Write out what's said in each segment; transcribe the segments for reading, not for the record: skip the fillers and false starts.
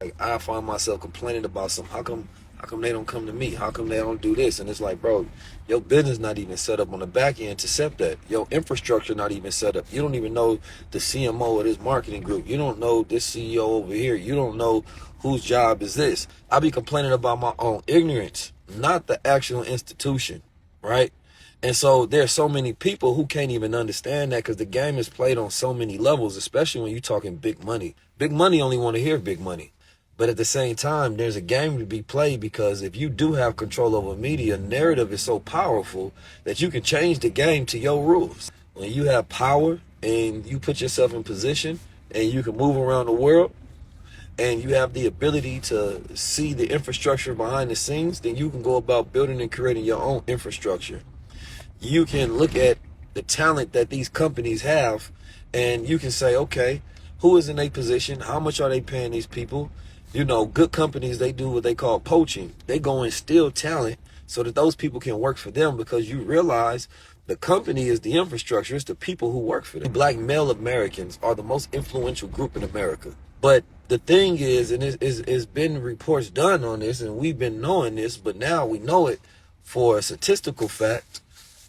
Like, I find myself complaining about some. How come they don't come to me? How come they don't do this? And it's like, bro, your business not even set up on the back end to accept that. Your infrastructure not even set up. You don't even know the CMO of this marketing group. You don't know this CEO over here. You don't know whose job is this. I be complaining about my own ignorance, not the actual institution, right? And so there's so many people who can't even understand that because the game is played on so many levels, especially when you're talking big money. Big money only want to hear big money. But at the same time, there's a game to be played because if you do have control over media, narrative is so powerful that you can change the game to your rules. When you have power and you put yourself in position and you can move around the world and you have the ability to see the infrastructure behind the scenes, then you can go about building and creating your own infrastructure. You can look at the talent that these companies have and you can say, okay, who is in a position? How much are they paying these people? You know, good companies, they do what they call poaching. They go and steal talent so that those people can work for them because you realize the company is the infrastructure. It's the people who work for them. Black male Americans are the most influential group in America. But the thing is, and it's been reports done on this, and we've been knowing this, but now we know it for a statistical fact.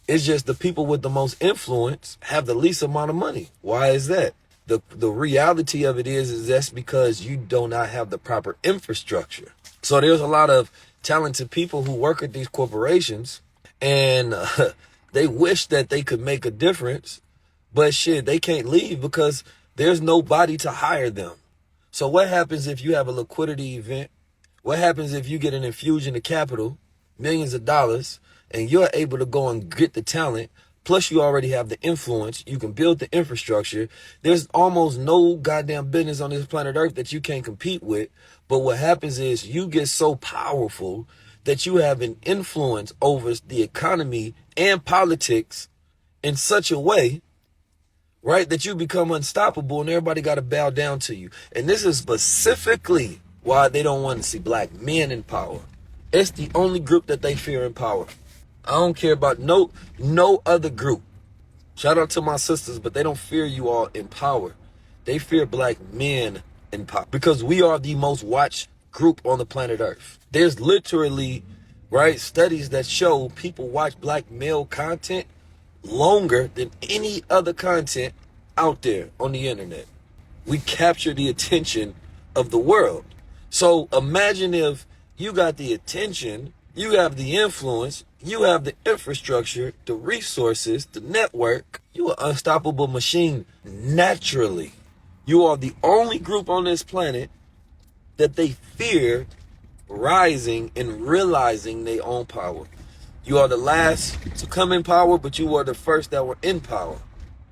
It's just the people with the most influence have the least amount of money. Why is that? The reality of it is that's because you do not have the proper infrastructure. So there's a lot of talented people who work at these corporations and they wish that they could make a difference, but shit, they can't leave because there's nobody to hire them. So what happens if you have a liquidity event? What happens if you get an infusion of capital, millions of dollars, and you're able to go and get the talent? Plus, you already have the influence. You can build the infrastructure. There's almost no goddamn business on this planet Earth that you can't compete with. But what happens is you get so powerful that you have an influence over the economy and politics in such a way, right, that you become unstoppable and everybody got to bow down to you. And this is specifically why they don't want to see black men in power. It's the only group that they fear in power. I don't care about no other group. Shout out to my sisters, but they don't fear you all in power. They fear black men in power because we are the most watched group on the planet Earth. There's literally, right, studies that show people watch black male content longer than any other content out there on the internet. We capture the attention of the world. So imagine if you got the attention, you have the influence, you have the infrastructure, the resources, the network. You are an unstoppable machine naturally. You are the only group on this planet that they fear rising and realizing their own power. You are the last to come in power, but you were the first that were in power.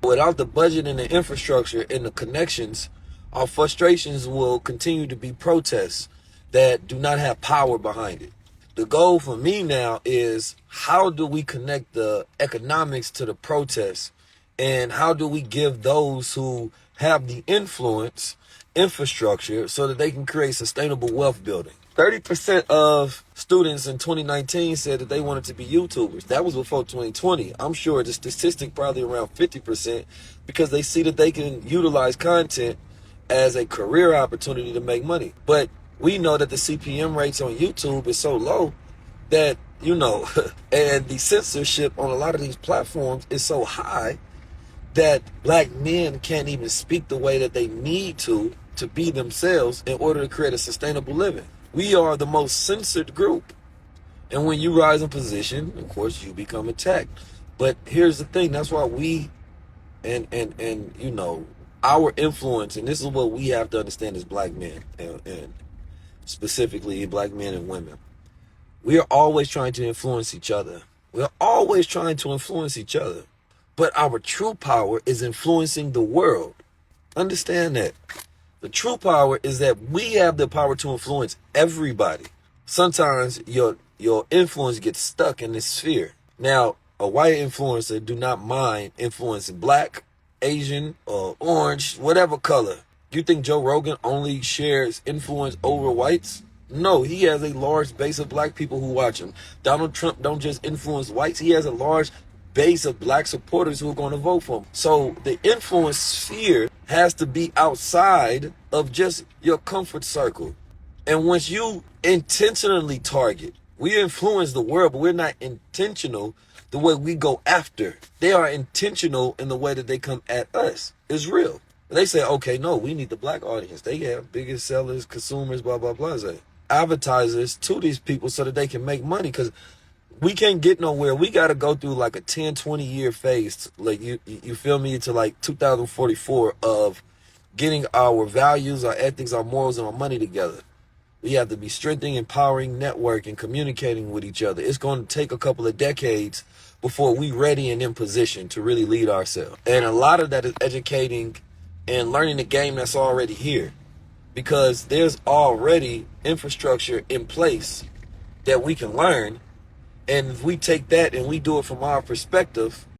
Without the budget and the infrastructure and the connections, our frustrations will continue to be protests that do not have power behind it. The goal for me now is how do we connect the economics to the protests and how do we give those who have the influence infrastructure so that they can create sustainable wealth building. 30% of students in 2019 said that they wanted to be YouTubers. That was before 2020. I'm sure the statistic probably around 50% because they see that they can utilize content as a career opportunity to make money. But we know that the CPM rates on YouTube is so low that, you know, and the censorship on a lot of these platforms is so high that black men can't even speak the way that they need to be themselves in order to create a sustainable living. We are the most censored group. And when you rise in position, of course, you become attacked. But here's the thing. That's why we and you know, our influence, and this is what we have to understand as black men and specifically black men and women. We are always trying to influence each other. We're always trying to influence each other. But our true power is influencing the world. Understand that. The true power is that we have the power to influence everybody. Sometimes your influence gets stuck in this sphere. Now, a white influencer do not mind influencing black, Asian, or orange, whatever color. You think Joe Rogan only shares influence over whites? No, he has a large base of black people who watch him. Donald Trump don't just influence whites. He has a large base of black supporters who are going to vote for him. So the influence sphere has to be outside of just your comfort circle. And once you intentionally target, we influence the world, but we're not intentional the way we go after. They are intentional in the way that they come at us. It's real. They say, okay, no, we need the black audience. They have biggest sellers, consumers, blah, blah, blah. Say, advertisers to these people so that they can make money, because we can't get nowhere. We got to go through like a 10, 20-year phase. Like you feel me? To like 2044 of getting our values, our ethics, our morals, and our money together. We have to be strengthening, empowering, networking, communicating with each other. It's going to take a couple of decades before we ready and in position to really lead ourselves. And a lot of that is educating and learning the game that's already here, because there's already infrastructure in place that we can learn. And if we take that and we do it from our perspective,